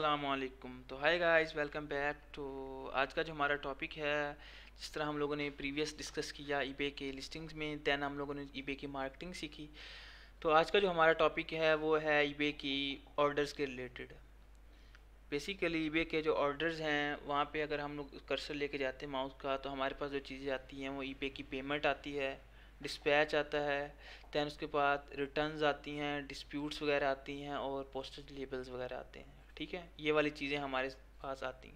अस्सलामुअलैकुम। तो hi guys, welcome back. तो आज का जो हमारा टॉपिक है, जिस तरह हम लोगों ने प्रीवियस डिस्कस किया ईबे के लिस्टिंग्स में, दैन हम लोगों ने ईबे की मार्केटिंग सीखी। तो आज का जो हमारा टॉपिक है वो है ईबे की ऑर्डर्स के रिलेटेड। बेसिकली ईबे के जो ऑर्डर्स हैं वहाँ पे अगर हम लोग कर्सर लेके जाते हैं माउस का, तो हमारे पास जो चीज़ें आती हैं वो ईबे की पेमेंट आती है, डिस्पैच आता है, दैन उसके बाद रिटर्न्स आती हैं, डिस्प्यूट्स वगैरह आती हैं और पोस्टेज लेबल्स वगैरह आते हैं। ठीक है, ये वाली चीज़ें हमारे पास आती हैं।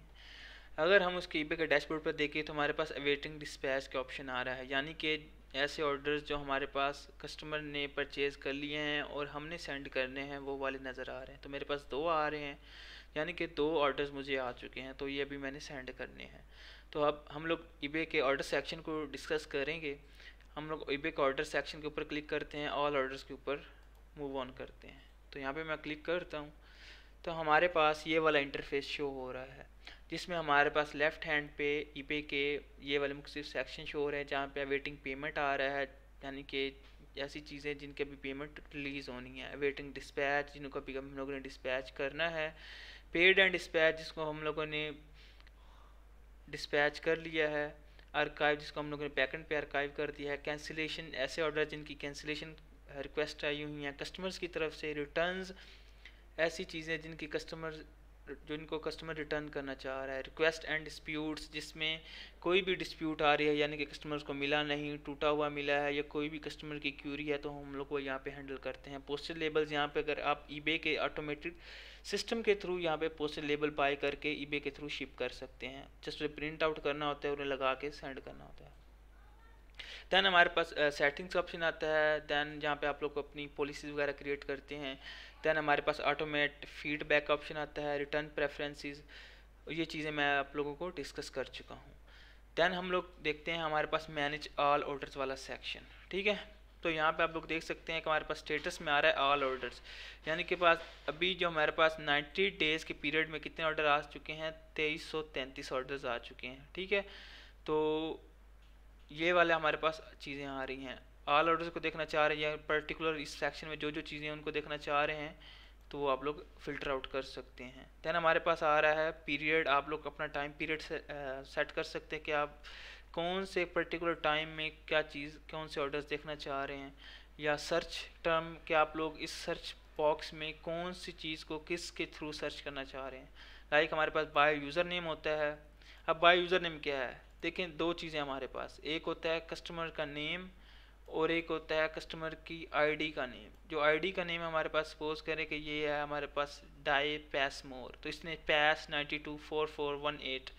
अगर हम उसके ईबे के डैशबोर्ड पर देखें तो हमारे पास अवेटिंग डिस्पैच का ऑप्शन आ रहा है, यानी कि ऐसे ऑर्डर्स जो हमारे पास कस्टमर ने परचेज़ कर लिए हैं और हमने सेंड करने हैं वो वाले नज़र आ रहे हैं। तो मेरे पास दो आ रहे हैं, यानी कि दो ऑर्डर्स मुझे आ चुके हैं, तो ये अभी मैंने सेंड करने हैं। तो अब हम लोग ईबे के ऑर्डर सेक्शन को डिस्कस करेंगे। हम लोग ईबे के ऑर्डर सेक्शन के ऊपर क्लिक करते हैं, ऑल ऑर्डर्स के ऊपर मूव ऑन करते हैं। तो यहाँ पे मैं क्लिक करता हूँ तो हमारे पास ये वाला इंटरफेस शो हो रहा है, जिसमें हमारे पास लेफ़्ट हैंड पे ईबे के ये वाले मुख्तलिफ सेक्शन शो हो रहे हैं, जहाँ पे वेटिंग पेमेंट आ रहा है, यानी कि ऐसी चीज़ें जिनके अभी पेमेंट रिलीज़ होनी है। वेटिंग डिस्पैच जिनको अभी हम लोगों ने डिस्पैच करना है, पेड एंड डिस्पैच जिसको हम लोगों ने डिस्पैच कर लिया है, आर्काइव जिसको हम लोगों ने बैकएंड पे आर्काइव कर दिया है, कैंसिलेशन ऐसे ऑर्डर जिनकी कैंसिलेशन रिक्वेस्ट आई हुई हैं कस्टमर्स की तरफ से, रिटर्न्स ऐसी चीज़ें जिनकी कस्टमर जो इनको कस्टमर रिटर्न करना चाह रहा है, रिक्वेस्ट एंड डिस्प्यूट्स जिसमें कोई भी डिस्प्यूट आ रही है, यानी कि कस्टमर्स को मिला नहीं, टूटा हुआ मिला है, या कोई भी कस्टमर की क्यूरी है तो हम लोग वो यहाँ पे हैंडल करते हैं। पोस्टल लेबल्स, यहाँ पे अगर आप ईबे के ऑटोमेटेड सिस्टम के थ्रू यहाँ पे पोस्टल लेबल बाय करके ईबे के थ्रू शिप कर सकते हैं। जस्ट प्रिंट आउट करना होता है, उन्हें लगा के सेंड करना होता है। दैन हमारे पास सेटिंग्स का ऑप्शन आता है, दैन जहाँ पे आप लोग अपनी पॉलिसीज़ वगैरह क्रिएट करते हैं। दैन हमारे पास ऑटोमेट फीडबैक का ऑप्शन आता है, रिटर्न प्रेफरेंसेस, ये चीज़ें मैं आप लोगों को डिस्कस कर चुका हूँ। दैन हम लोग देखते हैं हमारे पास मैनेज ऑल ऑर्डर्स वाला सेक्शन। ठीक है, तो यहाँ पे आप लोग देख सकते हैं कि हमारे पास स्टेटस में आ रहा है ऑल ऑर्डर्स, यानी कि पास अभी जो हमारे पास 90 डेज़ के पीरियड में कितने ऑर्डर आ चुके हैं, 2333 ऑर्डर्स आ चुके हैं। ठीक है, तो ये वाले हमारे पास चीज़ें आ रही हैं। ऑल ऑर्डर्स को देखना चाह रहे हैं या पर्टिकुलर इस सेक्शन में जो जो चीज़ें हैं उनको देखना चाह रहे हैं, तो वो आप लोग फ़िल्टर आउट कर सकते हैं। दैन हमारे पास आ रहा है पीरियड, आप लोग अपना टाइम पीरियड सेट कर सकते हैं कि आप कौन से पर्टिकुलर टाइम में क्या चीज़, कौन से ऑर्डर्स देखना चाह रहे हैं, या सर्च टर्म कि आप लोग इस सर्च बॉक्स में कौन सी चीज़ को किस के थ्रू सर्च करना चाह रहे हैं। लाइक हमारे पास बाय यूज़र नेम होता है। अब बाय यूज़र नेम क्या है, देखें दो चीज़ें हमारे पास, एक होता है कस्टमर का नेम और एक होता है कस्टमर की आईडी का नेम। जो आईडी का नेम हमारे पास, सपोज करें कि ये है हमारे पास डाई पैस मोर, तो इसने पैस 924418,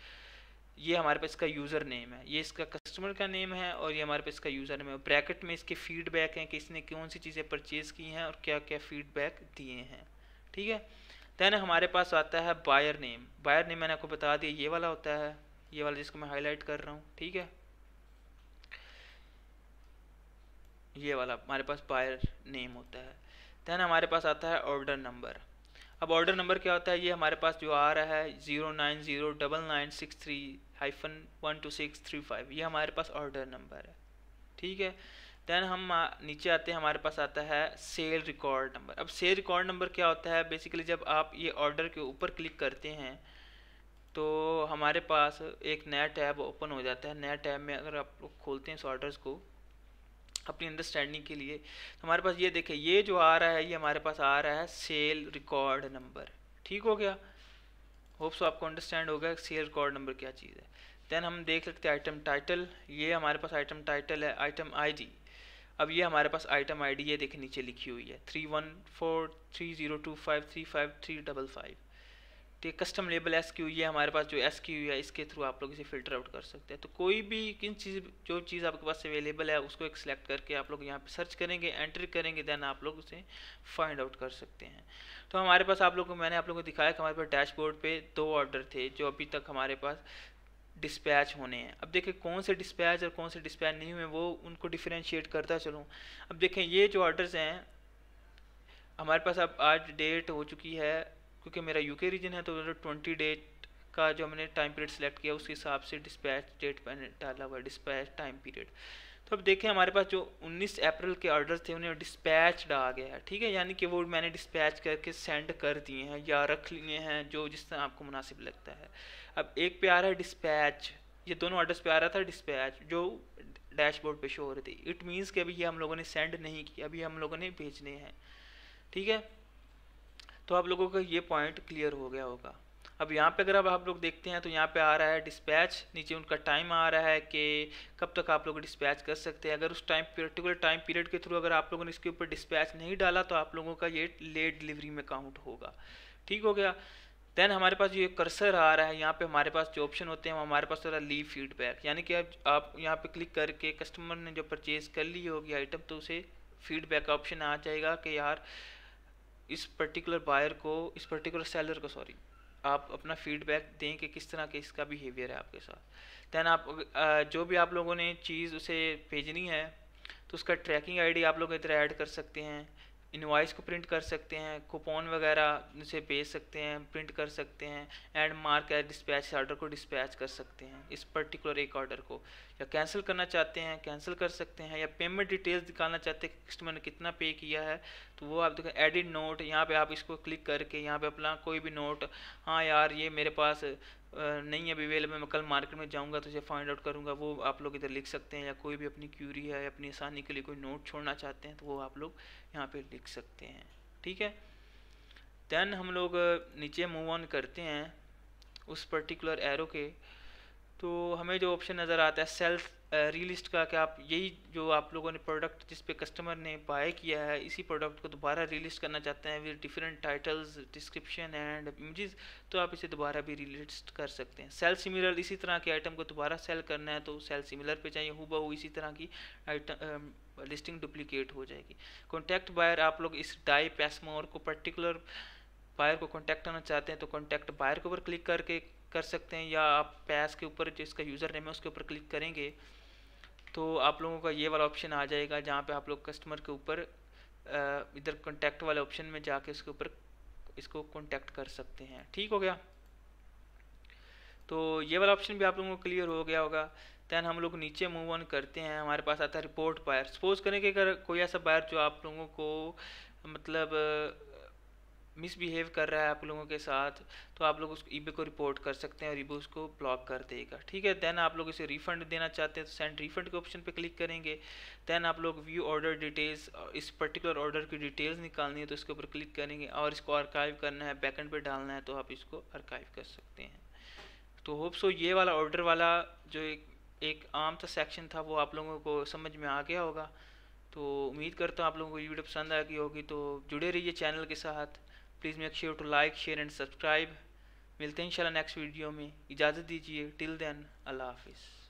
ये हमारे पास इसका यूज़र नेम है, ये इसका कस्टमर का नेम है और ये हमारे पास इसका यूज़र नेम है। ब्रैकेट में इसके फीडबैक हैं कि इसने कौन सी चीज़ें परचेज़ की हैं और क्या क्या फीडबैक दिए हैं। ठीक है, दैन हमारे पास आता है बायर नेम। बायर नेम मैंने आपको बता दिया, ये वाला होता है, ये वाला जिसको मैं हाईलाइट कर रहा हूँ। ठीक है, ये वाला हमारे पास बायर नेम होता है। दैन हमारे पास आता है ऑर्डर नंबर। अब ऑर्डर नंबर क्या होता है, ये हमारे पास जो आ रहा है 0909963-12635, ये हमारे पास ऑर्डर नंबर है। ठीक है, दैन हम नीचे आते हैं, हमारे पास आता है सेल रिकॉर्ड नंबर। अब सेल रिकॉर्ड नंबर क्या होता है, बेसिकली जब आप ये ऑर्डर के ऊपर क्लिक करते हैं तो हमारे पास एक नया टैब ओपन हो जाता है। नया टैब में अगर आप लोग खोलते हैं इस ऑर्डर्स को अपनी अंडरस्टैंडिंग के लिए, तो हमारे पास ये देखें, ये जो आ रहा है ये हमारे पास आ रहा है सेल रिकॉर्ड नंबर। ठीक हो गया, होप सो आपको अंडरस्टैंड हो गया सेल रिकॉर्ड नंबर क्या चीज़ है। दैन हम देख सकते हैं आइटम टाइटल, ये हमारे पास आइटम टाइटल है। आइटम आईडी, अब ये हमारे पास आइटम आईडी ये देखिए नीचे लिखी हुई है 314302535355। तो कस्टम लेबल एस क्यू, ये हमारे पास जो एस क्यू है इसके थ्रू आप लोग इसे फ़िल्टर आउट कर सकते हैं। तो कोई भी किन चीज़, जो चीज़ आपके पास अवेलेबल है उसको एक सिलेक्ट करके आप लोग यहाँ पे सर्च करेंगे, एंटर करेंगे, देन आप लोग उसे फाइंड आउट कर सकते हैं। तो हमारे पास आप लोग को, मैंने आप लोगों को दिखाया कि हमारे पास डैशबोर्ड पे दो ऑर्डर थे जो अभी तक हमारे पास डिस्पैच होने हैं। अब देखें कौन से डिस्पैच और कौन से डिस्पैच नहीं हुए, वो उनको डिफरेंशिएट करता चलूँ। अब देखें ये जो ऑर्डर्स हैं हमारे पास, अब आज डेट हो चुकी है, क्योंकि मेरा यूके रीजन है तो 20 डेट का जो हमने टाइम पीरियड सेलेक्ट किया उसके हिसाब से डिस्पैच डेट मैंने डाला हुआ है, डिस्पैच टाइम पीरियड। तो अब देखें हमारे पास जो 19 अप्रैल के ऑर्डर्स थे उन्हें डिस्पैच्ड आ गया है, ठीक है, यानी कि वो मैंने डिस्पैच करके सेंड कर दिए हैं या रख लिए हैं, जो जिस तरह आपको मुनासिब लगता है। अब एक पे आ रहा है डिस्पैच, ये दोनों ऑर्डर्स पे आ रहा था डिस्पैच जो डैशबोर्ड पे शो हो रही थी। इट मीन्स कि अभी ये हम लोगों ने सेंड नहीं किया, अभी हम लोगों ने भेजने हैं, ठीक है। तो आप लोगों का ये पॉइंट क्लियर हो गया होगा। अब यहाँ पे अगर अब आप लोग देखते हैं तो यहाँ पे आ रहा है डिस्पैच, नीचे उनका टाइम आ रहा है कि कब तक आप लोग डिस्पैच कर सकते हैं। अगर उस पर्टिकुलर टाइम पीरियड के थ्रू अगर आप लोगों ने इसके ऊपर डिस्पैच नहीं डाला तो आप लोगों का ये लेट डिलीवरी में काउंट होगा, ठीक हो गया। देन हमारे पास ये कर्सर आ रहा है, यहाँ पे हमारे पास जो ऑप्शन होते हैं वो हमारे पास हो रहा है लीव फीडबैक, यानी कि अब आप यहाँ पे क्लिक करके कस्टमर ने जो परचेज कर ली होगी आइटम तो उसे फीडबैक का ऑप्शन आ जाएगा कि यार इस पर्टिकुलर बायर को, इस पर्टिकुलर सेलर को सॉरी, आप अपना फीडबैक दें कि किस तरह के इसका बिहेवियर है आपके साथ। दैन आप जो भी आप लोगों ने चीज़ उसे भेजनी है तो उसका ट्रैकिंग आईडी आप लोग इधर ऐड कर सकते हैं, इनवॉइस को प्रिंट कर सकते हैं, कूपन वगैरह से भेज सकते हैं, प्रिंट कर सकते हैं, and mark as dispatch order को डिस्पैच कर सकते हैं इस पर्टिकुलर एक ऑर्डर को, या कैंसिल करना चाहते हैं कैंसिल कर सकते हैं, या पेमेंट डिटेल्स दिखाना चाहते हैं कस्टमर ने कितना पे किया है तो वो आप देखें एडिट नोट, यहाँ पे आप इसको क्लिक करके यहाँ पे अपना कोई भी नोट, हाँ यार ये मेरे पास नहीं है अवेलेबल, मैं कल मार्केट में जाऊंगा तो इसे फाइंड आउट करूंगा, वो आप लोग इधर लिख सकते हैं, या कोई भी अपनी क्यूरी है अपनी आसानी के लिए कोई नोट छोड़ना चाहते हैं तो वो आप लोग यहाँ पे लिख सकते हैं, ठीक है। देन हम लोग नीचे मूव ऑन करते हैं उस पर्टिकुलर एरो के, तो हमें जो ऑप्शन नज़र आता है सेल्फ रीलिस्ट का, कि आप यही जो आप लोगों ने प्रोडक्ट जिस पे कस्टमर ने बाय किया है इसी प्रोडक्ट को दोबारा रीलिस्ट करना चाहते हैं with different titles description and images, तो आप इसे दोबारा भी रीलिस्ट कर सकते हैं। सेल सिमिलर, इसी तरह के आइटम को दोबारा सेल करना है तो सेल सिमिलर पे चाहिए, हूबहू इसी तरह की आइटम लिस्टिंग डुप्लीकेट हो जाएगी। कॉन्टैक्ट बायर, आप लोग इस डाई पैसमोर को पर्टिकुलर बायर को कॉन्टैक्ट करना चाहते हैं तो कॉन्टैक्ट बायर के ऊपर क्लिक करके कर सकते हैं, या आप पैस के ऊपर जिसका यूज़र नेम है उसके ऊपर क्लिक करेंगे तो आप लोगों का ये वाला ऑप्शन आ जाएगा जहाँ पे आप लोग कस्टमर के ऊपर इधर कॉन्टैक्ट वाले ऑप्शन में जाके इसके ऊपर इसको कॉन्टैक्ट कर सकते हैं, ठीक हो गया। तो ये वाला ऑप्शन भी आप लोगों को क्लियर हो गया होगा। दैन हम लोग नीचे मूव ऑन करते हैं, हमारे पास आता है रिपोर्ट बायर। सपोज करें कि अगर कोई ऐसा बायर जो आप लोगों को मतलब मिसबिहेव कर रहा है आप लोगों के साथ, तो आप लोग उसको ईबे को रिपोर्ट कर सकते हैं और ईबे उसको ब्लॉक कर देगा, ठीक है। देन आप लोग इसे रिफंड देना चाहते हैं तो सेंड रिफंड के ऑप्शन पे क्लिक करेंगे। देन आप लोग व्यू ऑर्डर डिटेल्स, इस पर्टिकुलर ऑर्डर की डिटेल्स निकालनी है तो इसके ऊपर क्लिक करेंगे, और इसको आर्काइव करना है बैकएंड पे डालना है तो आप इसको आर्काइव कर सकते हैं। तो होप सो ये वाला ऑर्डर वाला जो एक आम सा सेक्शन था वो आप लोगों को समझ में आ गया होगा। तो उम्मीद करता हूँ आप लोगों को ये वीडियो पसंद आ गई होगी, तो जुड़े रहिए चैनल के साथ। Please make sure to like share and subscribe. मिलते हैं इंशाल्लाह नेक्स्ट वीडियो में, इजाज़त दीजिए, टिल देन अल्लाह हाफिज़।